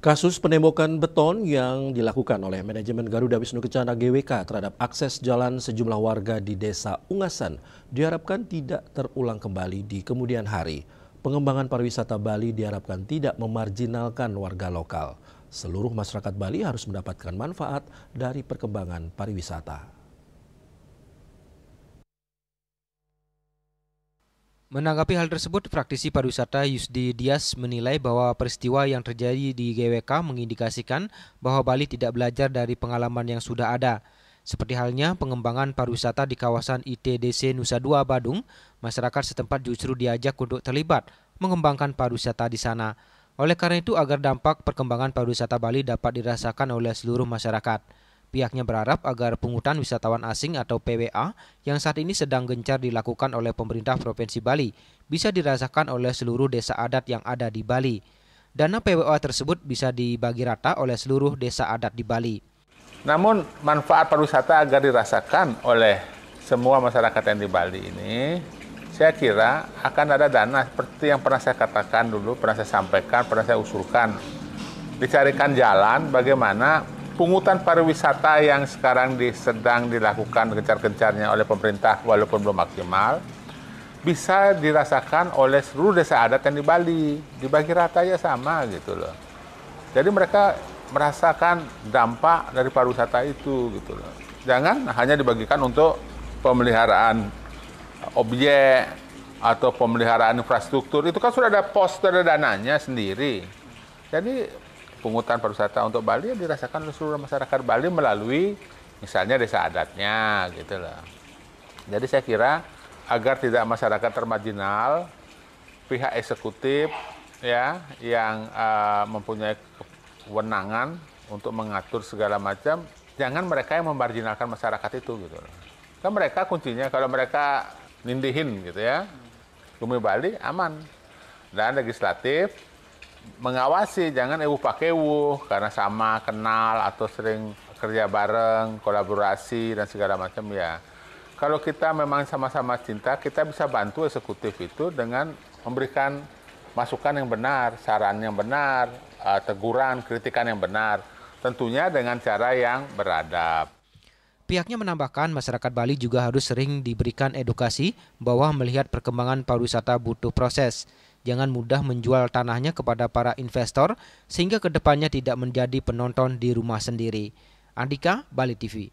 Kasus penembokan beton yang dilakukan oleh manajemen Garuda Wisnu Kencana GWK terhadap akses jalan sejumlah warga di Desa Ungasan diharapkan tidak terulang kembali di kemudian hari. Pengembangan pariwisata Bali diharapkan tidak memarjinalkan warga lokal. Seluruh masyarakat Bali harus mendapatkan manfaat dari perkembangan pariwisata. Menanggapi hal tersebut, praktisi pariwisata Yusdi Dias menilai bahwa peristiwa yang terjadi di GWK mengindikasikan bahwa Bali tidak belajar dari pengalaman yang sudah ada. Seperti halnya pengembangan pariwisata di kawasan ITDC Nusa Dua Badung, masyarakat setempat justru diajak untuk terlibat mengembangkan pariwisata di sana. Oleh karena itu, agar dampak perkembangan pariwisata Bali dapat dirasakan oleh seluruh masyarakat. Pihaknya berharap agar pungutan wisatawan asing atau PWA yang saat ini sedang gencar dilakukan oleh pemerintah Provinsi Bali bisa dirasakan oleh seluruh desa adat yang ada di Bali. Dana PWA tersebut bisa dibagi rata oleh seluruh desa adat di Bali. Namun manfaat pariwisata agar dirasakan oleh semua masyarakat yang di Bali ini, saya kira akan ada dana seperti yang pernah saya katakan dulu, pernah saya sampaikan, pernah saya usulkan. Dicarikan jalan bagaimana pungutan pariwisata yang sekarang sedang dilakukan gencar-gencarnya oleh pemerintah walaupun belum maksimal, bisa dirasakan oleh seluruh desa adat yang di Bali. Dibagi rata ya sama gitu loh. Jadi mereka merasakan dampak dari pariwisata itu gitu loh. Jangan hanya dibagikan untuk pemeliharaan objek atau pemeliharaan infrastruktur. Itu kan sudah ada pos, ada dananya sendiri. Jadi pungutan pariwisata untuk Bali yang dirasakan oleh seluruh masyarakat Bali melalui misalnya desa adatnya gitu loh. Jadi saya kira agar tidak masyarakat termarginal, pihak eksekutif ya yang mempunyai kewenangan untuk mengatur segala macam, jangan mereka yang memarginalkan masyarakat itu gitu loh. Kan mereka kuncinya kalau mereka nindihin gitu ya, Bumi Bali aman. Dan legislatif mengawasi, jangan pakewuh karena sama, kenal, atau sering kerja bareng, kolaborasi, dan segala macam ya. Kalau kita memang sama-sama cinta, kita bisa bantu eksekutif itu dengan memberikan masukan yang benar, saran yang benar, teguran, kritikan yang benar. Tentunya dengan cara yang beradab. Pihaknya menambahkan masyarakat Bali juga harus sering diberikan edukasi bahwa melihat perkembangan pariwisata butuh proses. Jangan mudah menjual tanahnya kepada para investor sehingga kedepannya tidak menjadi penonton di rumah sendiri. Andika, Bali TV.